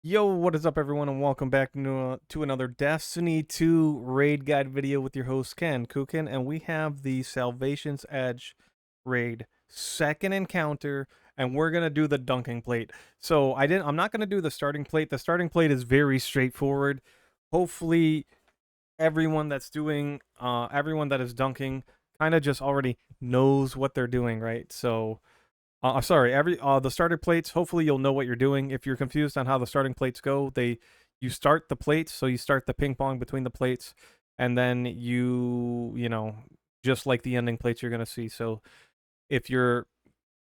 Yo, what is up, everyone, and welcome back to another Destiny 2 raid guide video with your host Ken Kukin, and we have the Salvation's Edge raid second encounter, and we're gonna do the dunking plate. So I'm not gonna do the starting plate. The starting plate is very straightforward. Hopefully, everyone that is dunking kind of just already knows what they're doing, right? So sorry, every the starter plates. Hopefully, you'll know what you're doing. If you're confused on how the starting plates go, you start the plates, so you start the ping pong between the plates, and then you just like the ending plates you're gonna see. So if you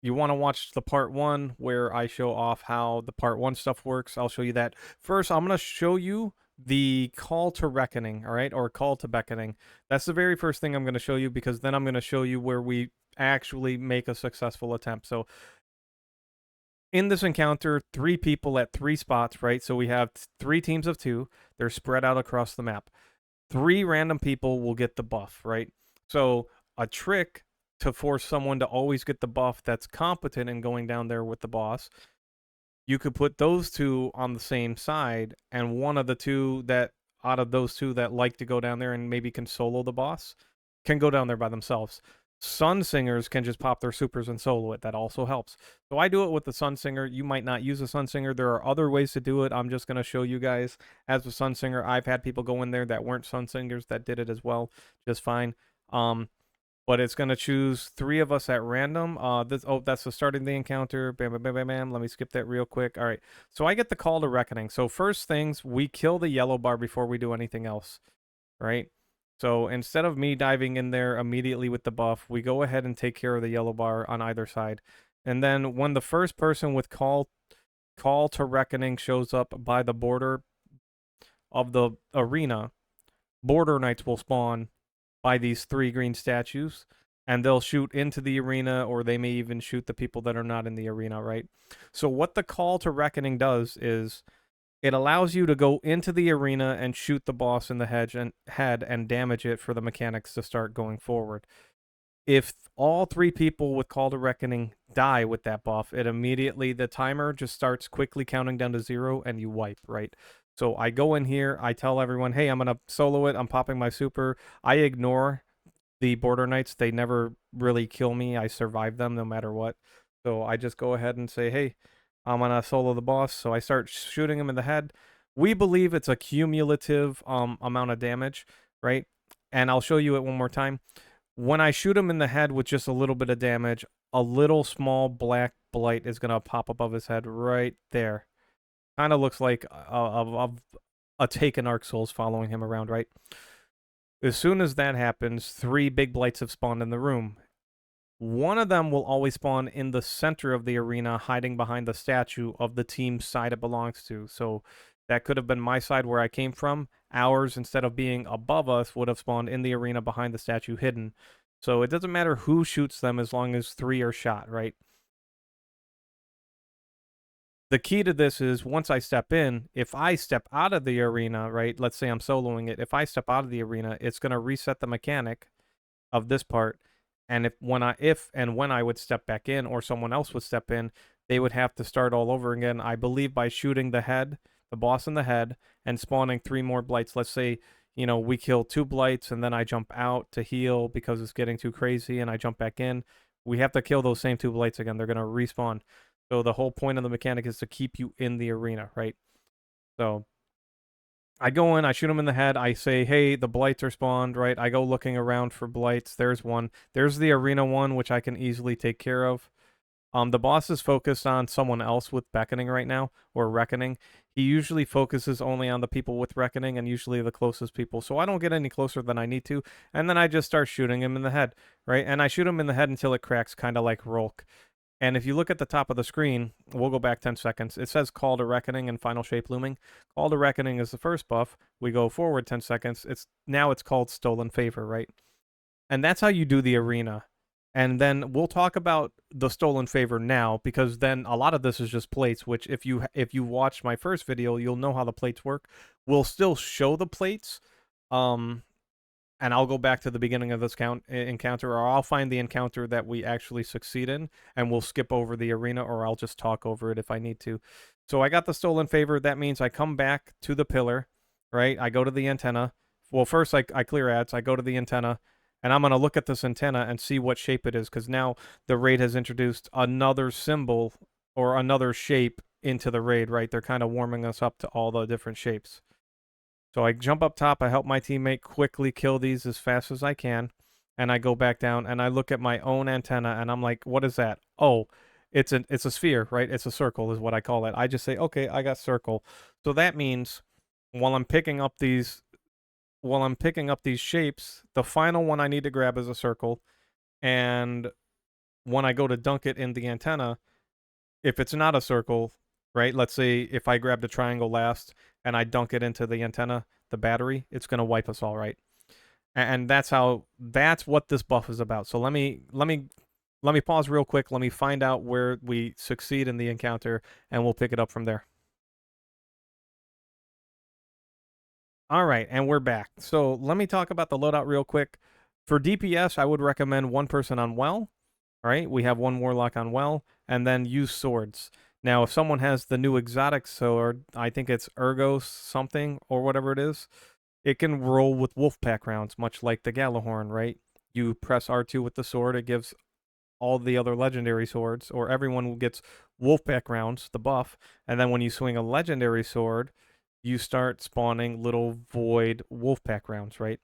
want to watch the part one where I show off how the part one stuff works, I'll show you that. First, I'm gonna show you the call to reckoning, all right, or call to beckoning. That's the very first thing I'm gonna show you, because then I'm gonna show you where we actually make a successful attempt. So in this encounter, three people at three spots, right? So we have three teams of two. They're spread out across the map. Three random people will get the buff, right? So a trick to force someone to always get the buff that's competent in going down there with the boss, you could put those two on the same side, and one of the two that out of those two that like to go down there and maybe can solo the boss can go down there by themselves. Sun Singers can just pop their supers and solo it. That also helps. So I do it with the Sun Singer. You might not use a Sun Singer. There are other ways to do it. I'm just going to show you guys as a Sun Singer. I've had people go in there that weren't Sun Singers that did it as well, just fine. But it's gonna choose three of us at random. That's the start of the encounter. Bam, bam, bam, bam, bam. Let me skip that real quick. All right. So I get the call to reckoning. So first things, we kill the yellow bar before we do anything else, right? So instead of me diving in there immediately with the buff, we go ahead and take care of the yellow bar on either side. And then when the first person with call to reckoning shows up by the border of the arena, border knights will spawn by these three green statues, and they'll shoot into the arena, or they may even shoot the people that are not in the arena, right? So what the call to reckoning does is it allows you to go into the arena and shoot the boss in the head and damage it for the mechanics to start going forward. If all three people with call to reckoning die with that buff, it immediately, the timer just starts quickly counting down to zero, and you wipe, right? So I go in here, I tell everyone, hey, I'm gonna solo it, I'm popping my super. I ignore the border knights. They never really kill me. I survive them no matter what. So I just go ahead and say, hey, I'm gonna solo the boss. So I start shooting him in the head. We believe it's a cumulative amount of damage, right? And I'll show you it one more time. When I shoot him in the head with just a little bit of damage, a little small black blight is gonna pop above his head right there. Kind of looks like a taken Arc Souls following him around, right? As soon as that happens, three big blights have spawned in the room. One of them will always spawn in the center of the arena, hiding behind the statue of the team's side it belongs to. So that could have been my side where I came from. Ours, instead of being above us, would have spawned in the arena behind the statue hidden. So it doesn't matter who shoots them as long as three are shot, right? The key to this is once I step in, if I step out of the arena, right? Let's say I'm soloing it. If I step out of the arena, it's going to reset the mechanic of this part. And if and when I would step back in, or someone else would step in, they would have to start all over again. I believe by shooting the boss in the head, and spawning three more blights. Let's say, we kill two blights and then I jump out to heal because it's getting too crazy, and I jump back in. We have to kill those same two blights again. They're gonna respawn. So the whole point of the mechanic is to keep you in the arena, right? So I go in, I shoot him in the head. I say, hey, the blights are spawned, right? I go looking around for blights. There's one. There's the arena one, which I can easily take care of. The boss is focused on someone else with beckoning right now, or reckoning. He usually focuses only on the people with reckoning, and usually the closest people. So I don't get any closer than I need to. And then I just start shooting him in the head, right? And I shoot him in the head until it cracks, kind of like Rolk. And if you look at the top of the screen, we'll go back 10 seconds. It says Call to Reckoning and Final Shape Looming. Call to Reckoning is the first buff. We go forward 10 seconds. It's called Stolen Favor, right? And that's how you do the arena. And then we'll talk about the Stolen Favor now, because then a lot of this is just plates, which if you watched my first video, you'll know how the plates work. We'll still show the plates. and I'll go back to the beginning of this encounter, or I'll find the encounter that we actually succeed in, and we'll skip over the arena, or I'll just talk over it if I need to. So I got the stolen favor. That means I come back to the pillar, right? I go to the antenna. Well, first I clear ads. I go to the antenna, and I'm going to look at this antenna and see what shape it is, because now the raid has introduced another symbol or another shape into the raid, right? They're kind of warming us up to all the different shapes. So I jump up top, I help my teammate quickly kill these as fast as I can, and I go back down and I look at my own antenna and I'm like, what is that? Oh, it's a sphere, right? It's a circle is what I call it. I just say, okay, I got circle. So that means while I'm picking up these shapes, the final one I need to grab is a circle, and when I go to dunk it in the antenna, if it's not a circle, right? Let's say if I grab the triangle last and I dunk it into the antenna, the battery, it's going to wipe us all, right? And that's what this buff is about. So let me pause real quick. Let me find out where we succeed in the encounter, and we'll pick it up from there. All right, and we're back. So let me talk about the loadout real quick. For DPS, I would recommend one person on well. All right, we have one warlock on well, and then use swords. Now, if someone has the new exotic sword, I think it's Ergo something or whatever it is, it can roll with wolfpack rounds, much like the Galahorn, right? You press R2 with the sword, it gives all the other legendary swords, or everyone gets wolfpack rounds, the buff, and then when you swing a legendary sword, you start spawning little void wolfpack rounds, right?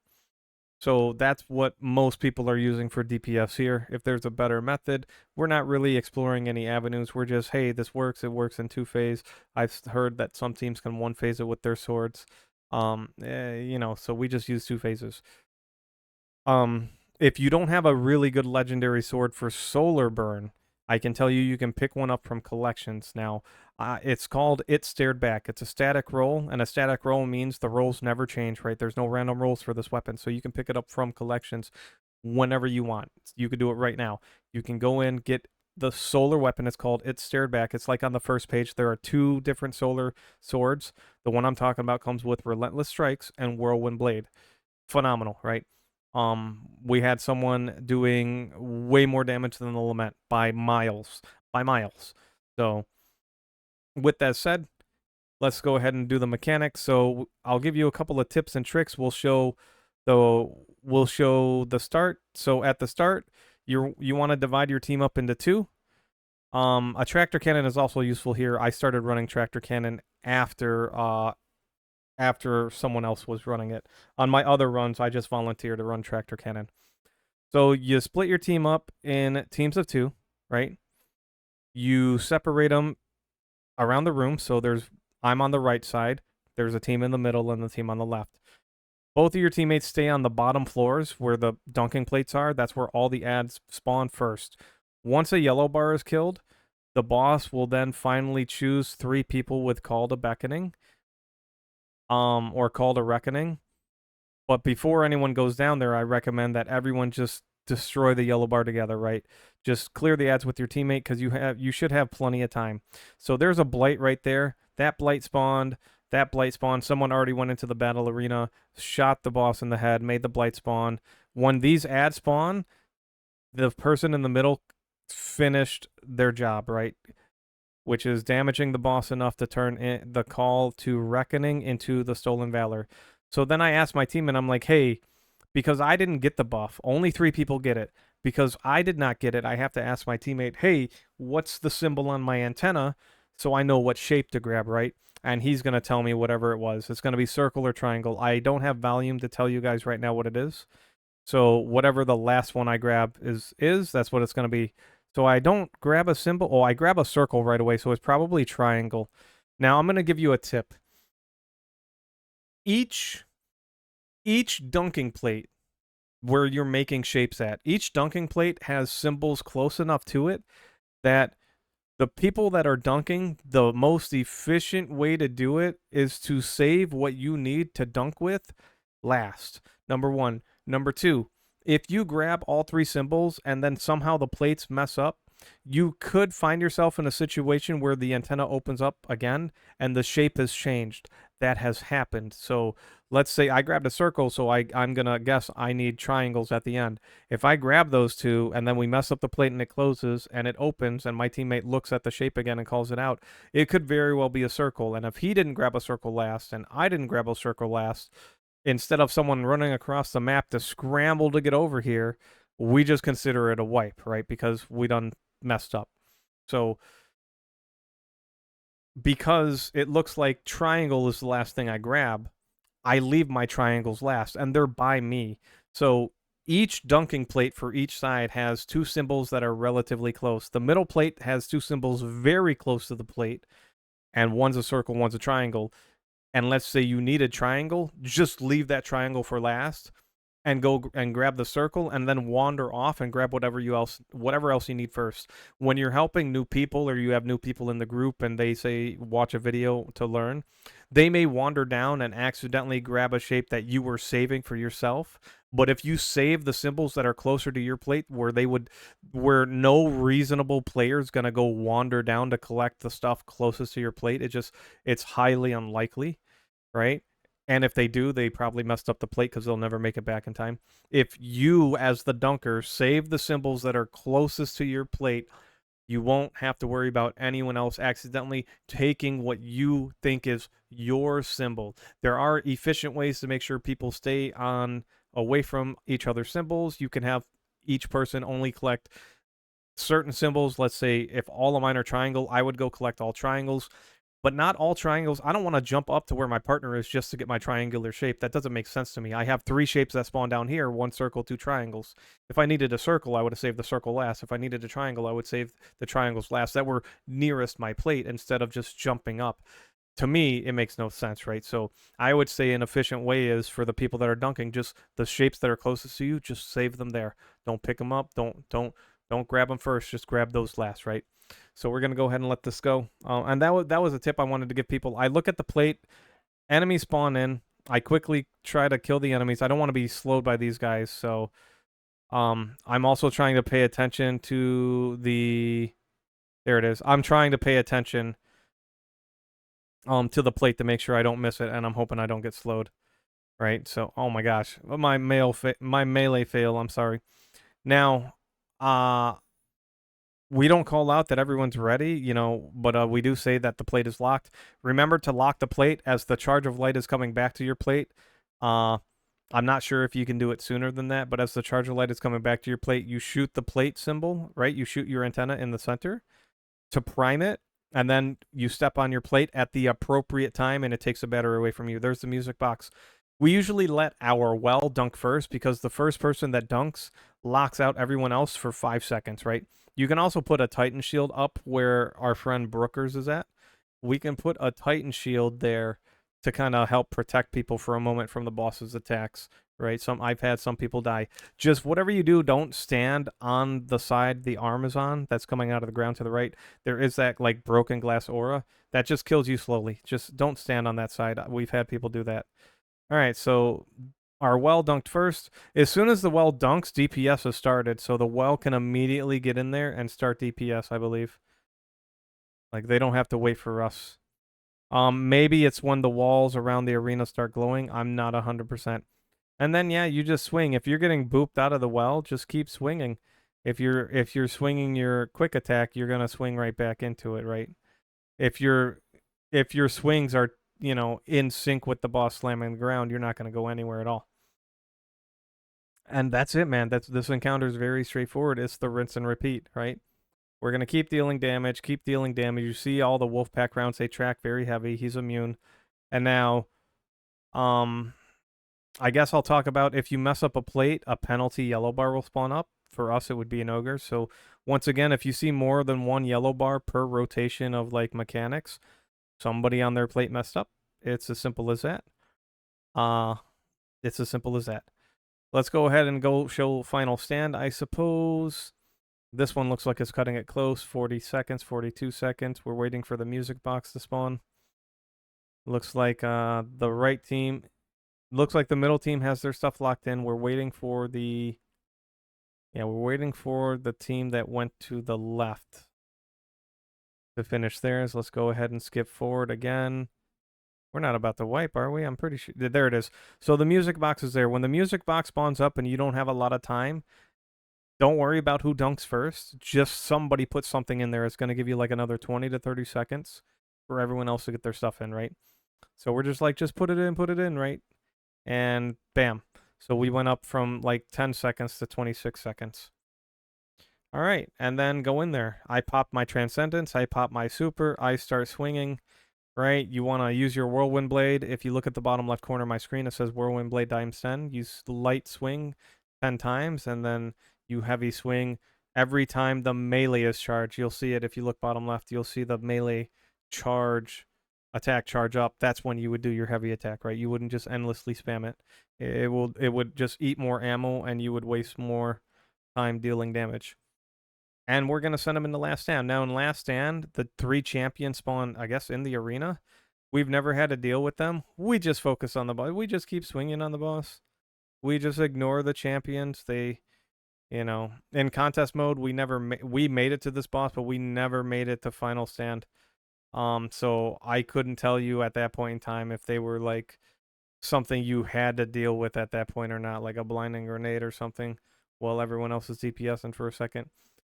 So that's what most people are using for DPS here. If there's a better method, we're not really exploring any avenues. We're just, hey, this works. It works in 2-phase. I've heard that some teams can 1-phase it with their swords. So we just use 2 phases. If you don't have a really good legendary sword for solar burn, I can tell you can pick one up from collections. Now, it's called It Stared Back. It's a static roll, and a static roll means the rolls never change, right? There's no random rolls for this weapon, so you can pick it up from collections whenever you want. You could do it right now. You can go in, get the solar weapon. It's called It Stared Back. It's like on the first page. There are 2 different solar swords. The one I'm talking about comes with Relentless Strikes and Whirlwind Blade. Phenomenal, right? We had someone doing way more damage than the Lament by miles. So with that said, let's go ahead and do the mechanics. So I'll give you a couple of tips and tricks. We'll show the start. So at the start, you want to divide your team up into 2. A tractor cannon is also useful here. I started running tractor cannon after someone else was running it. On my other runs, I just volunteered to run tractor cannon. So you split your team up in teams of 2, right? You separate them around the room. So I'm on the right side. There's a team in the middle and the team on the left. Both of your teammates stay on the bottom floors where the dunking plates are. That's where all the ads spawn first. Once a yellow bar is killed, the boss will then finally choose 3 people with Call to Beckoning. Or Call to Reckoning. But before anyone goes down there, I recommend that everyone just destroy the yellow bar together, right? Just clear the ads with your teammate, because you should have plenty of time. So there's a blight right there. That blight spawned. Someone already went into the battle arena, shot the boss in the head, made the blight spawn. When these ads spawn, the person in the middle finished their job, right? Which is damaging the boss enough to turn the Call to Reckoning into the Stolen Valor. So then I asked my team, and I'm like, hey, because I didn't get the buff, only 3 people get it. Because I did not get it, I have to ask my teammate, hey, what's the symbol on my antenna, so I know what shape to grab, right? And he's going to tell me whatever it was. It's going to be circle or triangle. I don't have volume to tell you guys right now what it is. So whatever the last one I grab is that's what it's going to be. So I don't grab a symbol. Oh, I grab a circle right away, so it's probably triangle. Now I'm going to give you a tip. Each dunking plate where you're making shapes at, each dunking plate has symbols close enough to it that the people that are dunking, the most efficient way to do it is to save what you need to dunk with last. Number 1. Number 2, if you grab all 3 symbols and then somehow the plates mess up, you could find yourself in a situation where the antenna opens up again and the shape has changed. that has happened. So let's say I grabbed a circle, so I'm gonna guess I need triangles at the end. If I grab those two and then we mess up the plate and it closes and it opens and my teammate looks at the shape again and calls it out, it could very well be a circle. And if he didn't grab a circle last and I didn't grab a circle last, instead of someone running across the map to scramble to get over here, we just consider it a wipe, right? Because we done messed up. So because it looks like triangle is the last thing I grab, I leave my triangles last, and they're by me. So each dunking plate for each side has two symbols that are relatively close. The middle plate has two symbols very close to the plate, and one's a circle, one's a triangle. And let's say you need a triangle, just leave that triangle for last and go and grab the circle and then wander off and grab whatever else you need first. When you're helping new people or you have new people in the group and they say watch a video to learn, they may wander down and accidentally grab a shape that you were saving for yourself. But if you save the symbols that are closer to your plate where no reasonable player is going to go wander down to collect the stuff closest to your plate, it's highly unlikely, right? And if they do, they probably messed up the plate because they'll never make it back in time. If you, as the dunker, save the symbols that are closest to your plate, you won't have to worry about anyone else accidentally taking what you think is your symbol. There are efficient ways to make sure people stay away from each other's symbols. You can have each person only collect certain symbols. Let's say if all of mine are triangle, I would go collect all triangles, but not all triangles. I don't want to jump up to where my partner is just to get my triangular shape. That doesn't make sense to me. I have three shapes that spawn down here, one circle, two triangles. If I needed a circle, I would have saved the circle last. If I needed a triangle, I would save the triangles last that were nearest my plate instead of just jumping up. To me, it makes no sense, right? So I would say an efficient way is for the people that are dunking, just the shapes that are closest to you, just save them there. Don't pick them up. Don't grab them first. Just grab those last, right? So we're gonna go ahead and let this go. And that was a tip I wanted to give people. I look at the plate, enemies spawn in. I quickly try to kill the enemies. I don't want to be slowed by these guys. So I'm also trying to pay attention to the. There it is. I'm trying to pay attention to the plate to make sure I don't miss it, and I'm hoping I don't get slowed. Right. So oh my gosh, my melee fail. I'm sorry. Now, we don't call out that everyone's ready, but we do say that the plate is locked. Remember to lock the plate as the charge of light is coming back to your plate. I'm not sure if you can do it sooner than that, but as the charge of light is coming back to your plate, you shoot the plate symbol, right? You shoot your antenna in the center to prime it, and then you step on your plate at the appropriate time, and it takes the battery away from you. There's the music box. We usually let our well dunk first because the first person that dunks locks out everyone else for 5 seconds, right? You can also put a Titan shield up where our friend Brookers is at. We can put a Titan shield there to kind of help protect people for a moment from the boss's attacks, right? I've had some people die. Just whatever you do, don't stand on the side the arm is on that's coming out of the ground to the right. There is that like broken glass aura that just kills you slowly. Just don't stand on that side. We've had people do that. All right, so our well dunked first. As soon as the well dunks, DPS has started, so the well can immediately get in there and start DPS, I believe. Like, they don't have to wait for us. Maybe it's when the walls around the arena start glowing. I'm not 100%. And then, yeah, you just swing. If you're getting booped out of the well, just keep swinging. If you're swinging your quick attack, you're gonna swing right back into it, right? If your swings are in sync with the boss slamming the ground, you're not going to go anywhere at all. And that's it, man. This encounter is very straightforward. It's the rinse and repeat, right? We're going to keep dealing damage, keep dealing damage. You see all the Wolfpack rounds, they track very heavy. He's immune. And now, I guess I'll talk about if you mess up a plate, a penalty yellow bar will spawn up. For us, it would be an ogre. So once again, if you see more than one yellow bar per rotation of like mechanics, somebody on their plate messed up. It's as simple as that. It's as simple as that. Let's go ahead and go show final stand, I suppose. This one looks like it's cutting it close. 40 seconds, 42 seconds. We're waiting for the music box to spawn. Looks like the right team. Looks like the middle team has their stuff locked in. We're waiting for the. Yeah, we're waiting for the team that went to the left to finish theirs. Let's go ahead and skip forward again. We're not about to wipe, are we? I'm pretty sure. There it is. So the music box is there. When the music box spawns up and you don't have a lot of time, don't worry about who dunks first. Just somebody put something in there. It's going to give you like another 20 to 30 seconds for everyone else to get their stuff in, right? So we're just like, just put it in, right? And bam. So we went up from like 10 seconds to 26 seconds. All right, and then go in there. I pop my Transcendence, I pop my Super, I start swinging, right? You want to use your Whirlwind Blade. If you look at the bottom left corner of my screen, it says Whirlwind Blade times 10. Use light swing 10 times, and then you heavy swing every time the melee is charged. You'll see it if you look bottom left. You'll see the melee charge, attack charge up. That's when you would do your heavy attack, right? You wouldn't just endlessly spam it. It would just eat more ammo, and you would waste more time dealing damage. And we're going to send them in the last stand. Now, in last stand, the 3 champions spawn, I guess, in the arena. We've never had to deal with them. We just focus on the boss. We just keep swinging on the boss. We just ignore the champions. They, you know, in contest mode, we made it to this boss, but we never made it to final stand. So I couldn't tell you at that point in time if they were like something you had to deal with at that point or not, like a blinding grenade or something, while everyone else is DPSing for a second.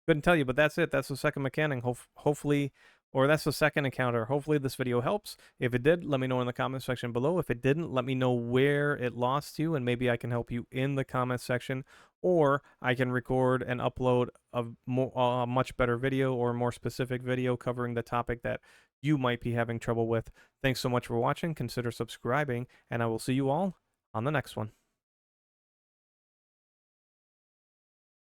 Couldn't tell you, but that's it. That's the second mechanic. Hopefully, or that's the second encounter. Hopefully this video helps. If it did, let me know in the comment section below. If it didn't, let me know where it lost you, and maybe I can help you in the comment section, or I can record and upload a much better video or a more specific video covering the topic that you might be having trouble with. Thanks so much for watching. Consider subscribing, and I will see you all on the next one.